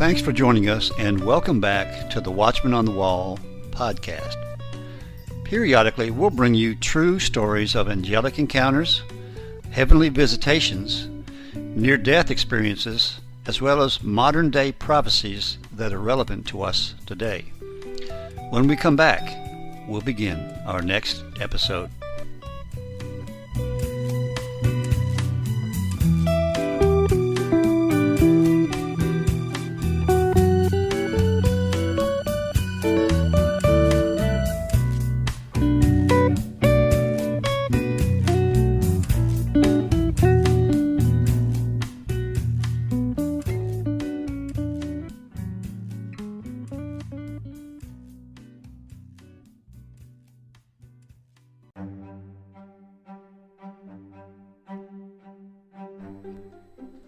Thanks for joining us and welcome back to the Watchman on the Wall podcast. Periodically, we'll bring you true stories of angelic encounters, heavenly visitations, near-death experiences, as well as modern-day prophecies that are relevant to us today. When we come back, we'll begin our next episode.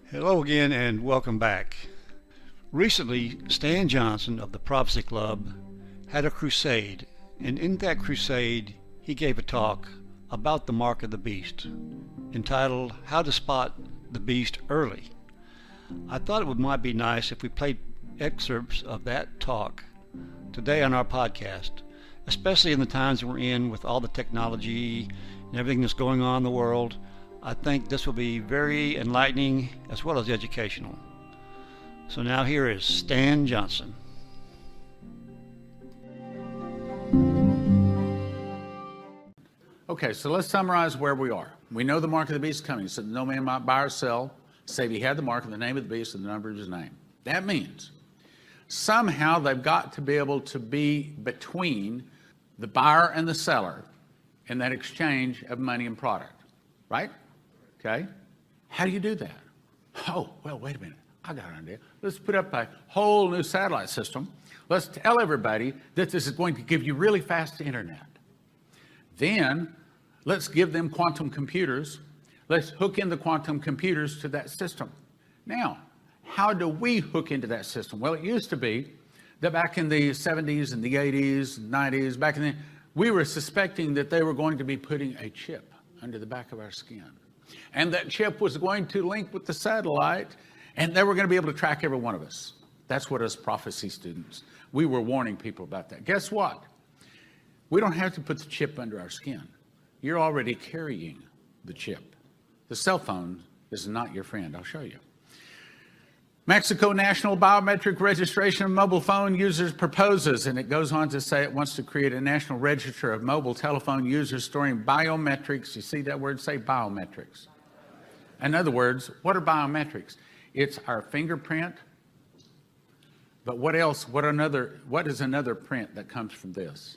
Hello again and welcome back. Recently, Stan Johnson of the Prophecy Club had a crusade, and in that crusade he gave a talk about the mark of the beast, entitled How to Spot the Beast Early. I thought it might be nice if we played excerpts of that talk today on our podcast, especially in the times we're in with all the technology and everything that's going on in the world. I think this will be very enlightening as well as educational. So now here is Stan Johnson. Okay, so let's summarize where we are. We know the mark of the beast is coming. It said no man might buy or sell, save he had the mark of the name of the beast and the number of his name. That means somehow they've got to be able to be between the buyer and the seller in that exchange of money and product, right? Okay, how do you do that? Oh, well, wait a minute. I got an idea. Let's put up a whole new satellite system. Let's tell everybody that this is going to give you really fast internet. Then let's give them quantum computers. Let's hook in the quantum computers to that system. Now, how do we hook into that system? Well, it used to be that back in the 70s and the 80s, 90s, back in the, we were suspecting that they were going to be putting a chip under the back of our skin. And that chip was going to link with the satellite, and they were going to be able to track every one of us. That's what us prophecy students, we were warning people about that. Guess what? We don't have to put the chip under our skin. You're already carrying the chip. The cell phone is not your friend. I'll show you. Mexico National Biometric Registration of Mobile Phone Users proposes, and it goes on to say it wants to create a national register of mobile telephone users storing biometrics. You see that word? Say biometrics. In other words, what are biometrics? It's our fingerprint, but what else? What is another print that comes from this?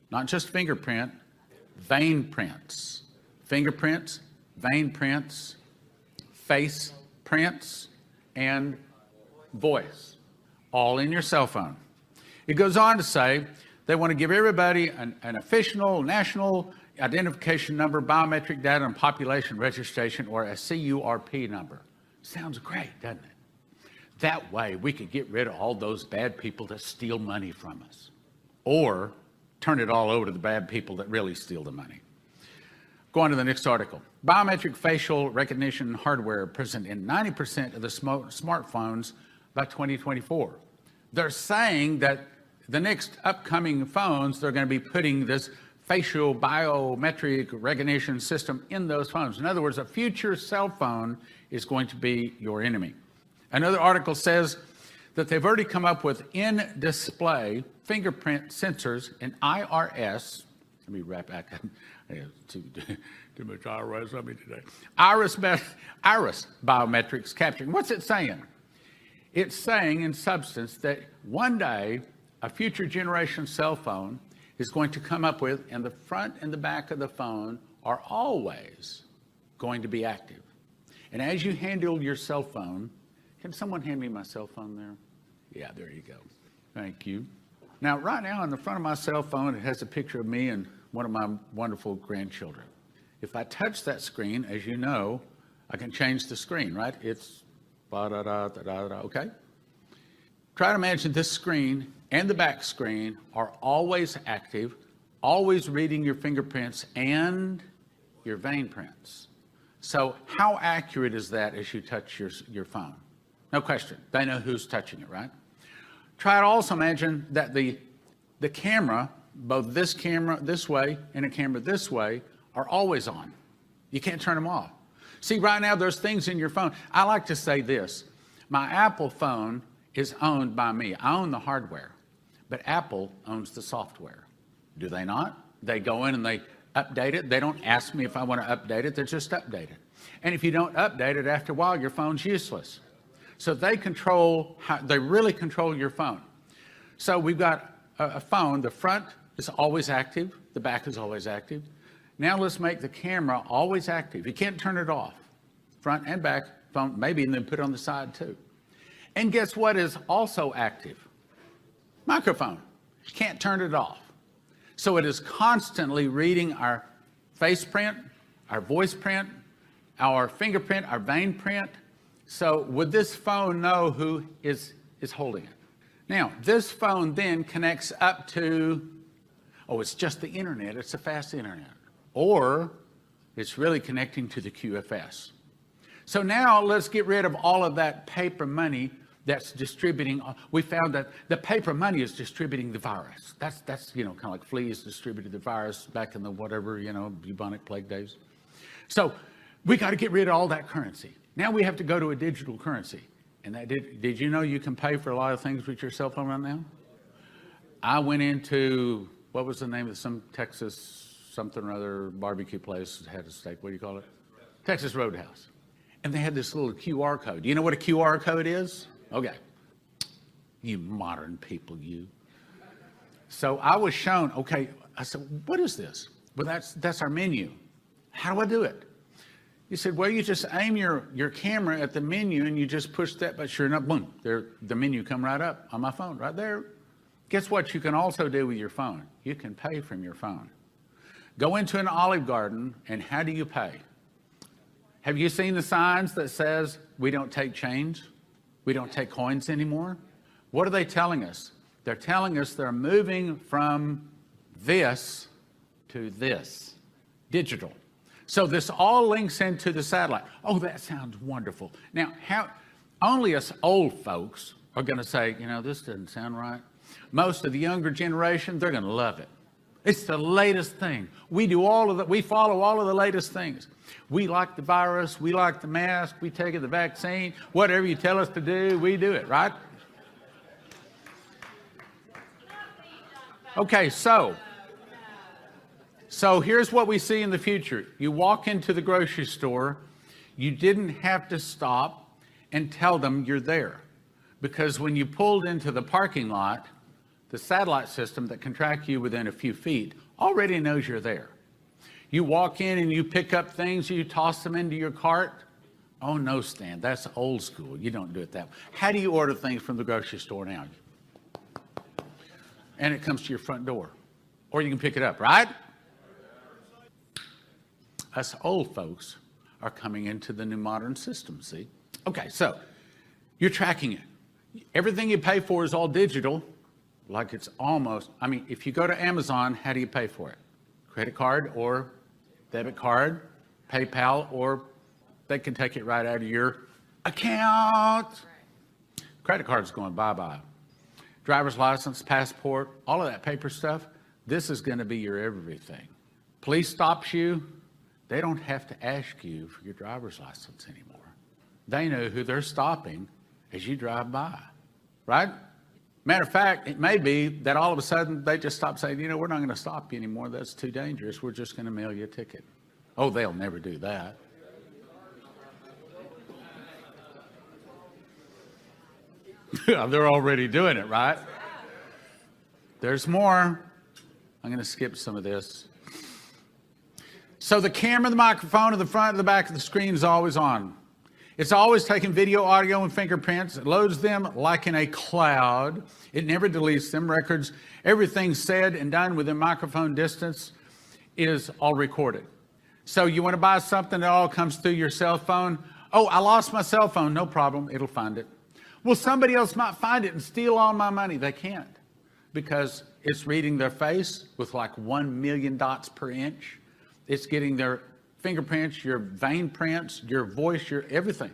Not just fingerprint, vein prints. Fingerprints, vein prints, face prints, and voice, all in your cell phone. It goes on to say they want to give everybody an official national identification number, biometric data, and population registration, or a CURP number. Sounds great, doesn't it? That way we could get rid of all those bad people that steal money from us, or turn it all over to the bad people that really steal the money. Go on to the next article. Biometric facial recognition hardware present in 90% of the smartphones by 2024. They're saying that the next upcoming phones, they're going to be putting this facial biometric recognition system in those phones. In other words, a future cell phone is going to be your enemy. Another article says that they've already come up with in-display fingerprint sensors in IRS. Let me wrap back up. Too much IRS on me today. Iris biometrics capturing. What's it saying? It's saying in substance that one day a future generation cell phone is going to come up with, and the front and the back of the phone are always going to be active. And as you handle your cell phone, can someone hand me my cell phone there? Yeah, there you go. Thank you. Now, right now on the front of my cell phone, it has a picture of me and one of my wonderful grandchildren. If I touch that screen, as you know, I can change the screen, right? It's okay? Try to imagine this screen and the back screen are always active, always reading your fingerprints and your vein prints. So how accurate is that as you touch your phone? No question. They know who's touching it, right? Try to also imagine that the camera, both this camera this way and a camera this way, are always on. You can't turn them off. See, right now there's things in your phone. I like to say this. My Apple phone is owned by me. I own the hardware, but Apple owns the software. Do they not? They go in and they update it. They don't ask me if I want to update it. They just update it. And if you don't update it, after a while, your phone's useless. So they really control your phone. So we've got a phone. The front is always active. The back is always active. Now let's make the camera always active. You can't turn it off. Front and back phone, maybe, and then put it on the side too. And guess what is also active? Microphone. You can't turn it off. So it is constantly reading our face print, our voice print, our fingerprint, our vein print. So would this phone know who is holding it? Now, this phone then connects up to, it's just the internet. It's a fast internet. Or it's really connecting to the QFS. So now let's get rid of all of that paper money that's distributing. We found that the paper money is distributing the virus. That's kind of like fleas distributed the virus back in the whatever, bubonic plague days. So we got to get rid of all that currency. Now we have to go to a digital currency. And did you know you can pay for a lot of things with your cell phone right now? I went into, what was the name of some Texas something or other barbecue place that had a steak, what do you call it? Texas Roadhouse. And they had this little QR code. Do you know what a QR code is? Okay. You modern people, you. So I was shown, okay, I said, what is this? Well, that's our menu. How do I do it? He said, well, you just aim your camera at the menu and you just push that, but sure enough, boom, the menu come right up on my phone, right there. Guess what you can also do with your phone? You can pay from your phone. Go into an Olive Garden, and how do you pay? Have you seen the signs that says, we don't take change? We don't take coins anymore? What are they telling us? They're telling us they're moving from this to this, digital. So this all links into the satellite. Oh, that sounds wonderful. Now, only us old folks are going to say, this doesn't sound right. Most of the younger generation, they're going to love it. It's the latest thing. We follow all of the latest things. We like the virus, we like the mask, we take the vaccine. Whatever you tell us to do, we do it, right? Okay, so here's what we see in the future. You walk into the grocery store, you didn't have to stop and tell them you're there. Because when you pulled into the parking lot, the satellite system that can track you within a few feet already knows you're there. You walk in and you pick up things, you toss them into your cart. Oh no, Stan, that's old school. You don't do it that way. How do you order things from the grocery store now? And it comes to your front door. Or you can pick it up, right? Us old folks are coming into the new modern system, see? Okay, so you're tracking it. Everything you pay for is all digital. Like it's almost, if you go to Amazon, how do you pay for it? Credit card or debit card, PayPal, or they can take it right out of your account. Credit card's going bye-bye. Driver's license, passport, all of that paper stuff, this is going to be your everything. Police stops you, they don't have to ask you for your driver's license anymore. They know who they're stopping as you drive by, right? Matter of fact, it may be that all of a sudden they just stop saying, we're not going to stop you anymore. That's too dangerous. We're just going to mail you a ticket. Oh, they'll never do that. They're already doing it, right? There's more. I'm going to skip some of this. So the camera, the microphone, and the front and the back of the screen is always on. It's always taking video, audio, and fingerprints. It loads them like in a cloud. It never deletes them. Records, everything said and done within microphone distance is all recorded. So you want to buy something that all comes through your cell phone? Oh, I lost my cell phone. No problem. It'll find it. Well, somebody else might find it and steal all my money. They can't, because it's reading their face with like 1 million dots per inch. It's getting their fingerprints, your vein prints, your voice, your everything.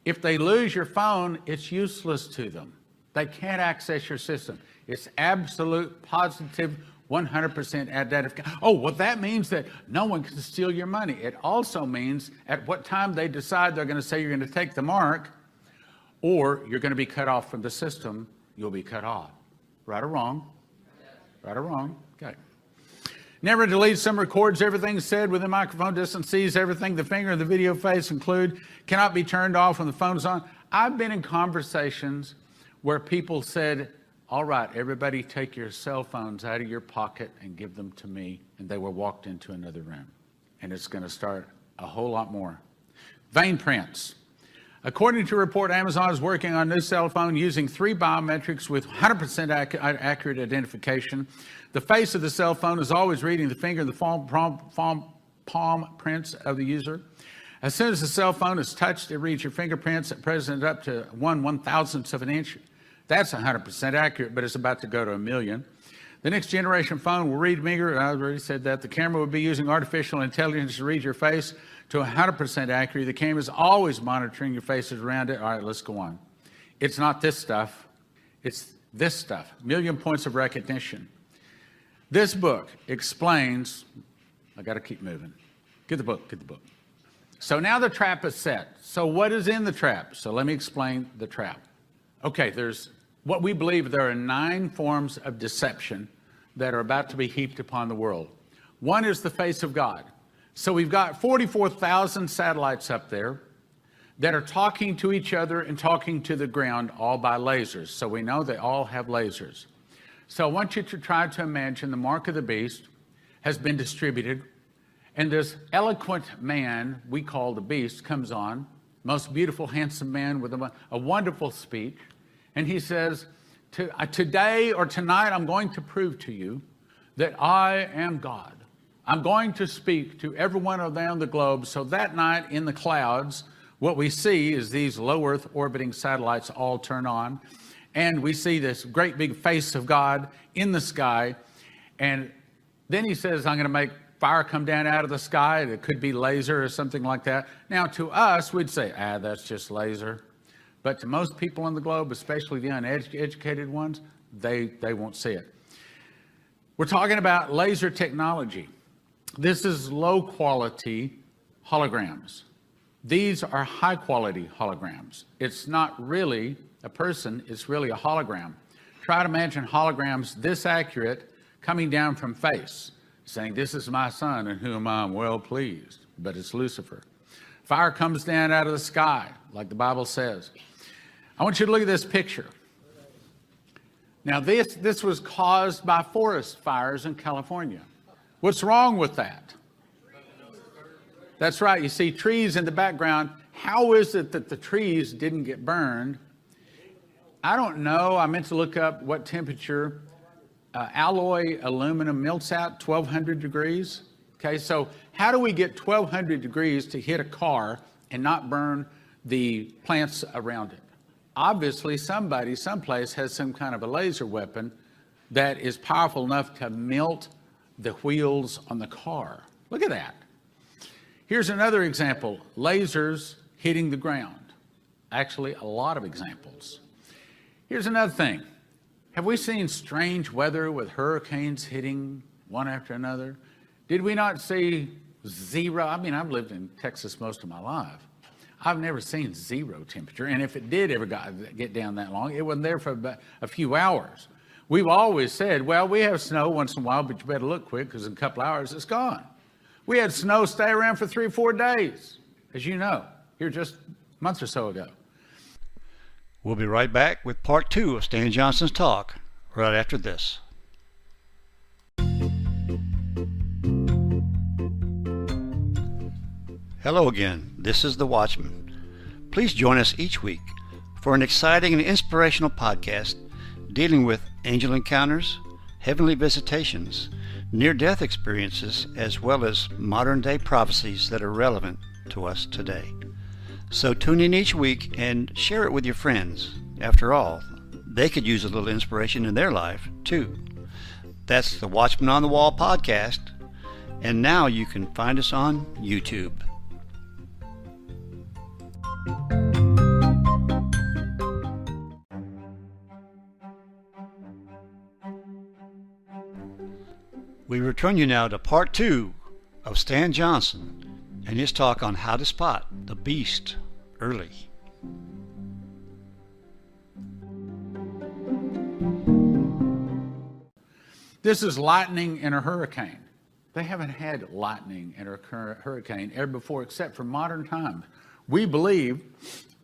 If they lose your phone, it's useless to them. They can't access your system. It's absolute, positive, 100% identification. Oh, well, that means that no one can steal your money. It also means at what time they decide they're going to say you're going to take the mark, or you're going to be cut off from the system, you'll be cut off. Right or wrong? Right or wrong? Okay. Never deletes some, records everything said within microphone distance, sees everything the finger and the video face include, cannot be turned off when the phone's on. I've been in conversations where people said, all right, everybody take your cell phones out of your pocket and give them to me. And they were walked into another room. And it's going to start a whole lot more. Vein prints. According to a report, Amazon is working on a new cell phone using 3 biometrics with 100% accurate identification. The face of the cell phone is always reading the finger and the palm prints of the user. As soon as the cell phone is touched, it reads your fingerprints at present up to 1/1000th of an inch. That's 100% accurate, but it's about to go to 1 million. The next generation phone will read finger. I already said that. The camera will be using artificial intelligence to read your face to 100% accurate. The camera is always monitoring your faces around it. All right, let's go on. It's not this stuff. It's this stuff. 1 million points of recognition. This book explains, I got to keep moving. Get the book, get the book. So now the trap is set. So what is in the trap? So let me explain the trap. Okay, there's what we believe there are 9 forms of deception that are about to be heaped upon the world. One is the face of God. So we've got 44,000 satellites up there that are talking to each other and talking to the ground, all by lasers. So we know they all have lasers. So I want you to try to imagine the mark of the beast has been distributed, and this eloquent man we call the beast comes on, most beautiful, handsome man with a wonderful speech. And he says, today or tonight, I'm going to prove to you that I am God. I'm going to speak to everyone around the globe. So that night in the clouds, what we see is these low Earth orbiting satellites all turn on. And we see this great big face of God in the sky. And then he says, I'm going to make fire come down out of the sky. It could be laser or something like that. Now, to us, we'd say, that's just laser. But to most people on the globe, especially the uneducated ones, they won't see it. We're talking about laser technology. This is low quality holograms. These are high quality holograms. It's not really a person, it's really a hologram. Try to imagine holograms this accurate coming down from face, saying, this is my son in whom I'm well pleased, but it's Lucifer. Fire comes down out of the sky, like the Bible says. I want you to look at this picture. Now, this was caused by forest fires in California. What's wrong with that? That's right. You see trees in the background. How is it that the trees didn't get burned? I don't know. I meant to look up what temperature alloy aluminum melts at, 1,200 degrees. Okay, so how do we get 1,200 degrees to hit a car and not burn the plants around it? Obviously, somebody, someplace has some kind of a laser weapon that is powerful enough to melt the wheels on the car. Look at that. Here's another example, lasers hitting the ground. Actually, a lot of examples. Here's another thing. Have we seen strange weather with hurricanes hitting one after another? Did we not see zero? I mean, I've lived in Texas most of my life. I've never seen zero temperature, and if it did ever get down that long, it wasn't there for about a few hours. We've always said, well, we have snow once in a while, but you better look quick because in a couple hours it's gone. We had snow stay around for 3 or 4 days, as you know, here just months or so ago. We'll be right back with part 2 of Stan Johnson's talk right after this. Hello again, this is The Watchman. Please join us each week for an exciting and inspirational podcast dealing with angel encounters, heavenly visitations, near-death experiences, as well as modern-day prophecies that are relevant to us today. So tune in each week and share it with your friends. After all, they could use a little inspiration in their life, too. That's the Watchman on the Wall podcast, and now you can find us on YouTube. return you now to part 2 of Stan Johnson and his talk on how to spot the beast early. This is lightning in a hurricane. They haven't had lightning in a hurricane ever before except for modern times. I believe,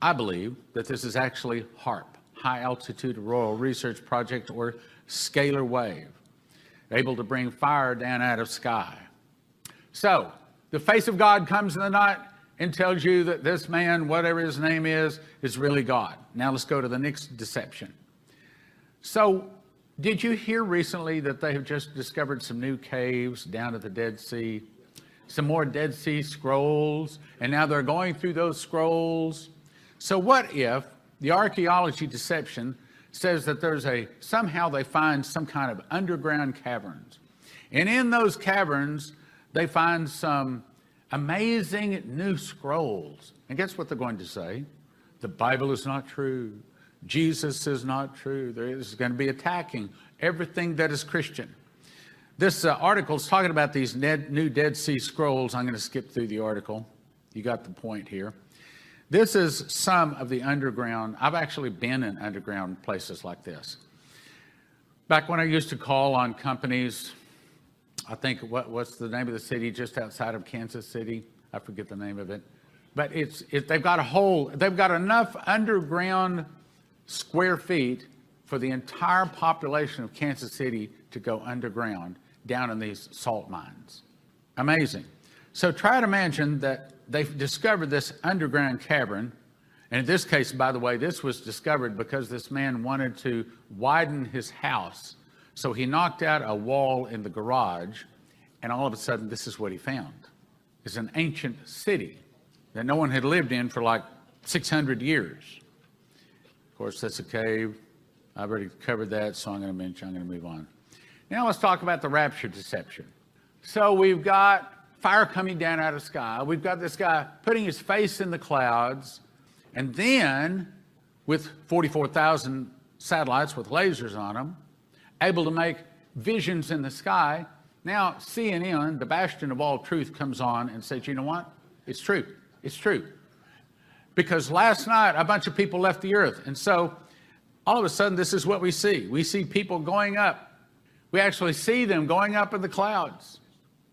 that this is actually HAARP, High Altitude Auroral Research Project, or scalar wave, able to bring fire down out of sky. So, the face of God comes in the night and tells you that this man, whatever his name is really God. Now let's go to the next deception. So, did you hear recently that they have just discovered some new caves down at the Dead Sea? Some more Dead Sea Scrolls, and now they're going through those scrolls. So what if the archaeology deception says that somehow they find some kind of underground caverns. And in those caverns, they find some amazing new scrolls. And guess what they're going to say? The Bible is not true. Jesus is not true. There is going to be attacking everything that is Christian. This article is talking about these new Dead Sea Scrolls. I'm going to skip through the article. You got the point here. This is some of the underground. I've actually been in underground places like this. Back when I used to call on companies, I think, what's the name of the city just outside of Kansas City? I forget the name of it. But they've got enough underground square feet for the entire population of Kansas City to go underground down in these salt mines. Amazing. So try to imagine that they've discovered this underground cavern. And in this case, by the way, this was discovered because this man wanted to widen his house. So he knocked out a wall in the garage, and all of a sudden, this is what he found. It's an ancient city that no one had lived in for like 600 years. Of course, that's a cave. I've already covered that, so I'm going to move on. Now let's talk about the rapture deception. So we've got fire coming down out of the sky. We've got this guy putting his face in the clouds, and then with 44,000 satellites with lasers on them, able to make visions in the sky. Now CNN, the bastion of all truth, comes on and says, you know what? It's true. It's true. Because last night, a bunch of people left the earth. And so all of a sudden, this is what we see. We see people going up. We actually see them going up in the clouds.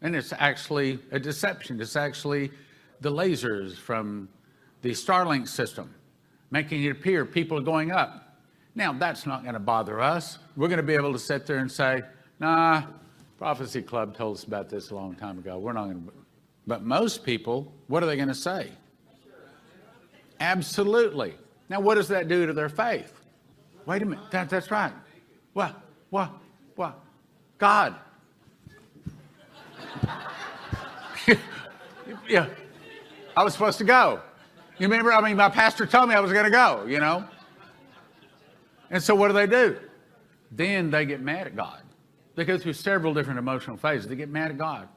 And it's actually a deception. It's actually the lasers from the Starlink system making it appear people are going up. Now, that's not going to bother us. We're going to be able to sit there and say, nah, Prophecy Club told us about this a long time ago. We're not going to. But most people, what are they going to say? Absolutely. Now, what does that do to their faith? Wait a minute. That's right. What? God. Yeah. I was supposed to go. You remember? I mean, my pastor told me I was going to go, you know. And so what do? Then they get mad at God. They go through several different emotional phases. They get mad at God.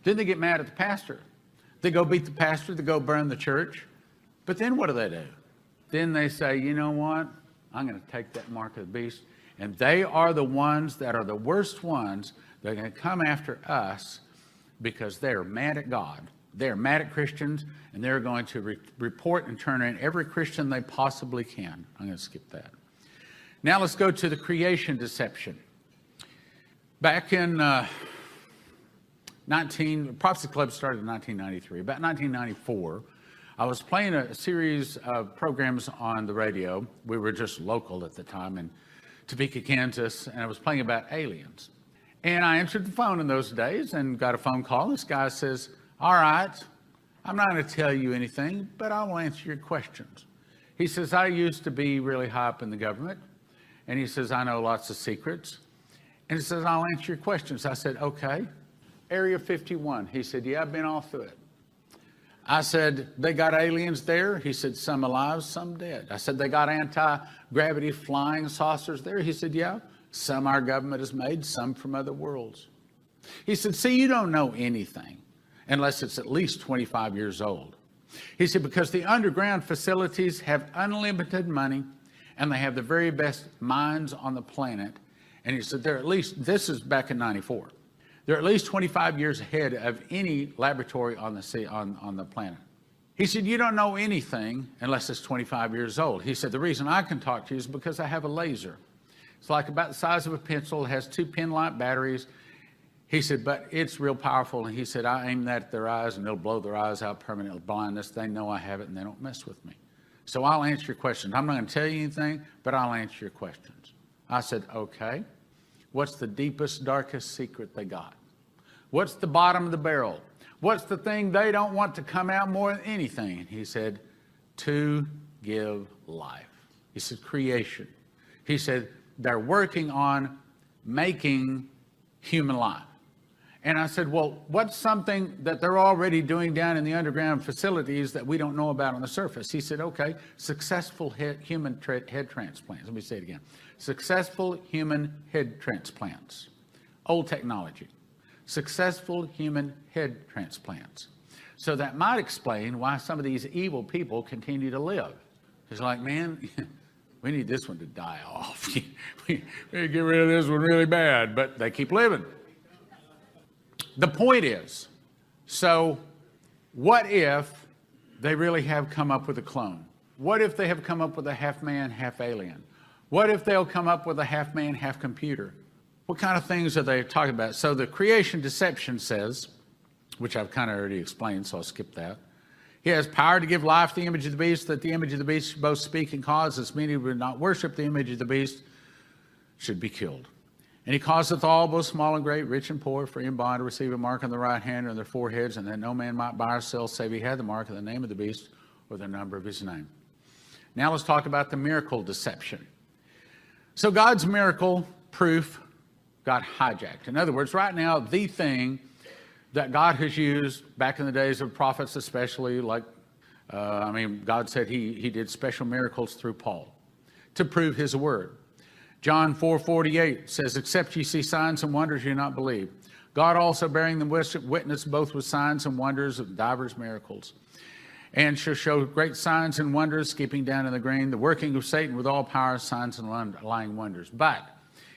Then they get mad at the pastor. They go beat the pastor. They go burn the church. But then what do? Then they say, you know what? I'm going to take that mark of the beast. And they are the ones that are the worst ones. They're going to come after us because they're mad at God. They're mad at Christians, and they're going to report and turn in every Christian they possibly can. I'm going to skip that. Now let's go to the creation deception. Back in Prophecy Club started in 1993. About 1994, I was playing a series of programs on the radio. We were just local at the time in Topeka, Kansas, and I was playing about aliens. And I answered the phone in those days and got a phone call. This guy says, all right, I'm not going to tell you anything, but I will answer your questions. He says, I used to be really high up in the government. And he says, I know lots of secrets. And he says, I'll answer your questions. I said, okay. Area 51. He said, yeah, I've been all through it. I said, they got aliens there? He said, some alive, some dead. I said, they got anti-gravity flying saucers there? He said, yeah, some our government has made, some from other worlds. He said, see, you don't know anything unless it's at least 25 years old. He said, because the underground facilities have unlimited money and they have the very best minds on the planet. And he said, they're at least, this is back in 94. They're at least 25 years ahead of any laboratory on the planet. He said, you don't know anything unless it's 25 years old. He said, the reason I can talk to you is because I have a laser. It's like about the size of a pencil. It has 2 pen-like batteries. He said, but it's real powerful. And he said, I aim that at their eyes and it'll blow their eyes out, permanent blindness. They know I have it and they don't mess with me. So I'll answer your questions. I'm not going to tell you anything, but I'll answer your questions. I said, okay. What's the deepest, darkest secret they got? What's the bottom of the barrel? What's the thing they don't want to come out more than anything? And he said, to give life. He said, creation. He said, they're working on making human life. And I said, well, what's something that they're already doing down in the underground facilities that we don't know about on the surface? He said, okay, successful human head transplants. Let me say it again. Successful human head transplants. Old technology. Successful human head transplants. So that might explain why some of these evil people continue to live. It's like, man, we need this one to die off. we need to get rid of this one really bad, but they keep living. The point is, so what if they really have come up with a clone? What if they have come up with a half man, half alien? What if they'll come up with a half man, half computer? What kind of things are they talking about? So the creation deception says, which I've kind of already explained, so I'll skip that. He has power to give life to the image of the beast, that the image of the beast should both speak and cause, as many who would not worship the image of the beast should be killed. And he causeth all, both small and great, rich and poor, free and bond, to receive a mark on the right hand or on their foreheads, and that no man might buy or sell, save he had the mark of the name of the beast or the number of his name. Now let's talk about the miracle deception. So God's miracle proof got hijacked. In other words, right now, the thing that God has used back in the days of prophets especially, like, God said he did special miracles through Paul to prove his word. John 4:48 says, except ye see signs and wonders, ye not believe. God also bearing them witness both with signs and wonders of divers miracles. And shall show great signs and wonders, skipping down in the grain, the working of Satan with all power, signs and lying wonders. But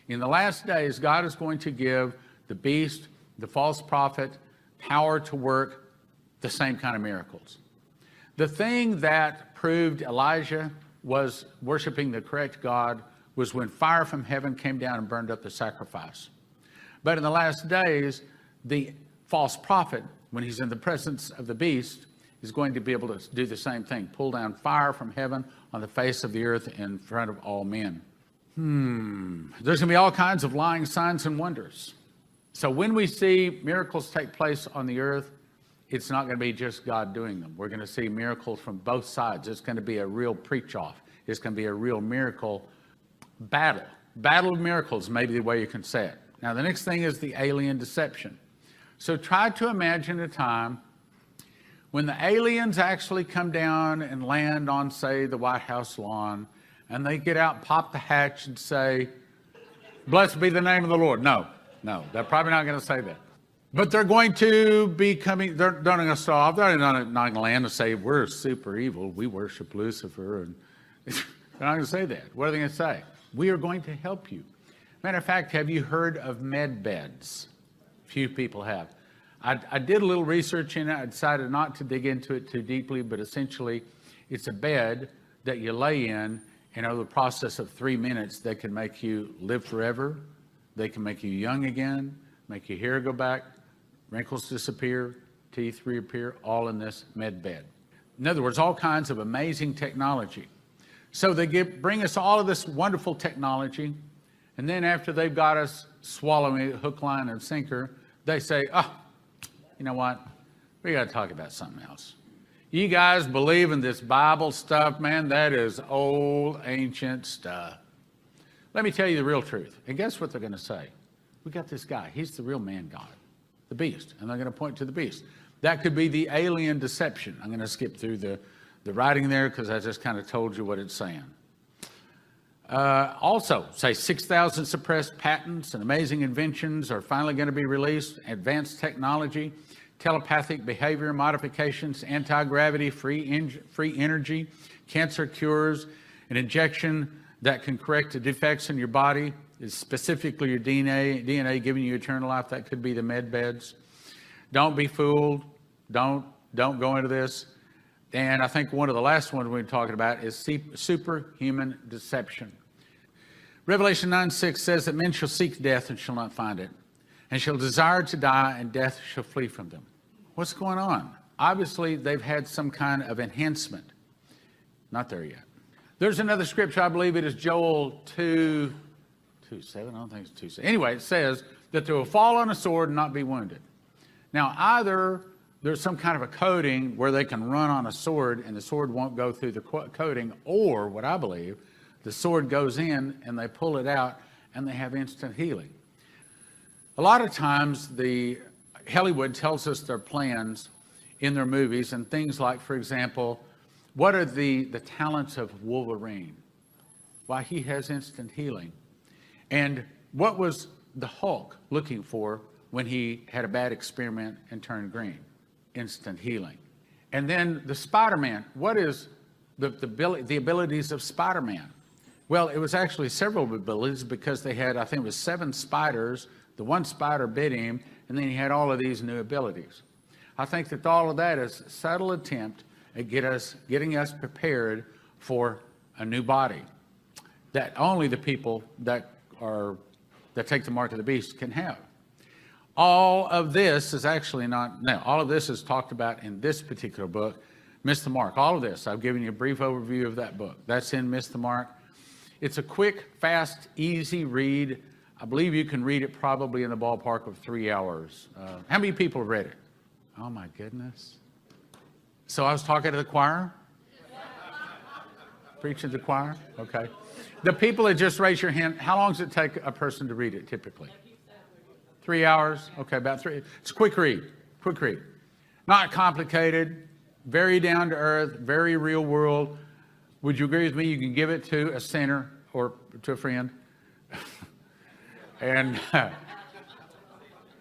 in the last days, God is going to give the beast, the false prophet, power to work the same kind of miracles. The thing that proved Elijah was worshiping the correct God was when fire from heaven came down and burned up the sacrifice. But in the last days, the false prophet, when he's in the presence of the beast, is going to be able to do the same thing, pull down fire from heaven on the face of the earth in front of all men. There's going to be all kinds of lying signs and wonders. So when we see miracles take place on the earth, it's not going to be just God doing them. We're going to see miracles from both sides. It's going to be a real preach-off. It's going to be a real miracle battle. Battle of miracles, maybe the way you can say it. Now, the next thing is the alien deception. So try to imagine a time when the aliens actually come down and land on, say, the White House lawn, and they get out, pop the hatch, and say, blessed be the name of the Lord. No, they're probably not going to say that. But they're going to be coming, they're not going to stop. They're not going to land and say, we're super evil, we worship Lucifer. And they're not going to say that. What are they going to say? We are going to help you. Matter of fact, have you heard of med beds? Few people have. I did a little research in it. I decided not to dig into it too deeply, but essentially it's a bed that you lay in, and over the process of 3 minutes, they can make you live forever. They can make you young again, make your hair go back, wrinkles disappear, teeth reappear, all in this med bed. In other words, all kinds of amazing technology. So they bring us all of this wonderful technology, and then after they've got us swallowing it, hook, line, and sinker, they say, oh, you know what? We got to talk about something else. You guys believe in this Bible stuff, man? That is old, ancient stuff. Let me tell you the real truth. And guess what they're going to say? We got this guy. He's the real man God, the beast. And they're going to point to the beast. That could be the alien deception. I'm going to skip through the writing there because I just kind of told you what it's saying. Also, say 6,000 suppressed patents and amazing inventions are finally going to be released. Advanced technology, telepathic behavior modifications, anti-gravity, free energy, cancer cures, an injection that can correct the defects in your body, It's specifically your DNA giving you eternal life. That could be the med beds. Don't be fooled. Don't go into this. And I think one of the last ones we're talking about is superhuman deception. Revelation 9:6 says that men shall seek death and shall not find it, and shall desire to die, and death shall flee from them. What's going on? Obviously, they've had some kind of enhancement. Not there yet. There's another scripture, I believe it is Joel 2:7. I don't think it's 2:7. Anyway, it says that they will fall on a sword and not be wounded. Now, either there's some kind of a coating where they can run on a sword and the sword won't go through the coating, or what I believe, the sword goes in and they pull it out and they have instant healing. A lot of times Hollywood tells us their plans in their movies, and things like, for example, what are the talents of Wolverine? Why, he has instant healing. And what was the Hulk looking for when he had a bad experiment and turned green? Instant healing. And then the Spider-Man, what is the abilities of Spider-Man? Well, it was actually several abilities, because they had, I think it was 7 spiders. The one spider bit him, and then he had all of these new abilities. I think that all of that is a subtle attempt at getting us prepared for a new body that only the people that take the mark of the beast can have. All of this is actually all of this is talked about in this particular book, Miss the Mark. All of this, I've given you a brief overview of that book. That's in Miss the Mark. It's a quick, fast, easy read. I believe you can read it probably in the ballpark of 3 hours. How many people have read it? Oh my goodness. So I was talking to the choir? Preaching to the choir? Okay. The people that just raised your hand, how long does it take a person to read it typically? 3 hours? Okay, about 3. It's a quick read. Quick read. Not complicated, very down to earth, very real world. Would you agree with me? You can give it to a sinner or to a friend. And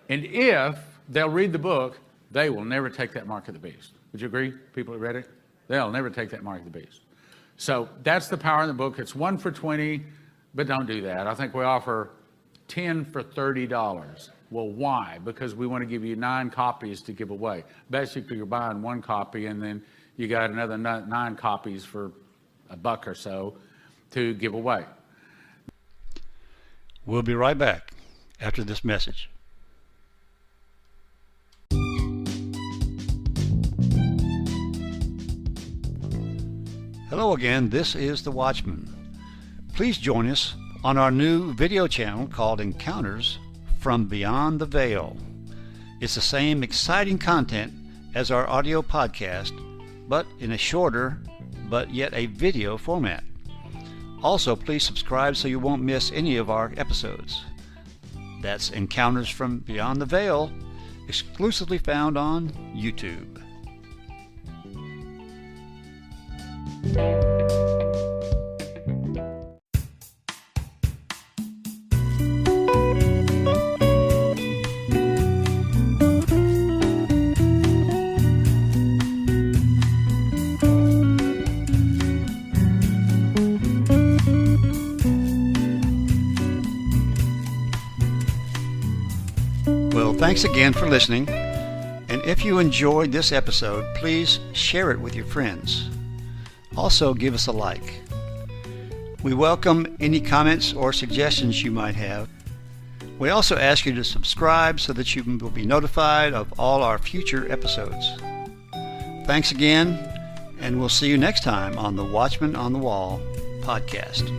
if they'll read the book, they will never take that mark of the beast. Would you agree? People who read it, they'll never take that mark of the beast. So that's the power in the book. It's 1 for $20, but don't do that. I think we offer 10 for $30. Well, why? Because we want to give you 9 copies to give away. Basically, you're buying 1 copy, and then you got another 9 copies for $1 or so to give away. We'll be right back after this message. Hello again, this is The Watchman. Please join us on our new video channel called Encounters from Beyond the Veil. It's the same exciting content as our audio podcast, but in a shorter, but yet a video format. Also, please subscribe so you won't miss any of our episodes. That's Encounters from Beyond the Veil, exclusively found on YouTube. Well, thanks again for listening, and if you enjoyed this episode, please share it with your friends. Also, give us a like. We welcome any comments or suggestions you might have. We also ask you to subscribe so that you will be notified of all our future episodes. Thanks again, and we'll see you next time on the Watchman on the Wall podcast.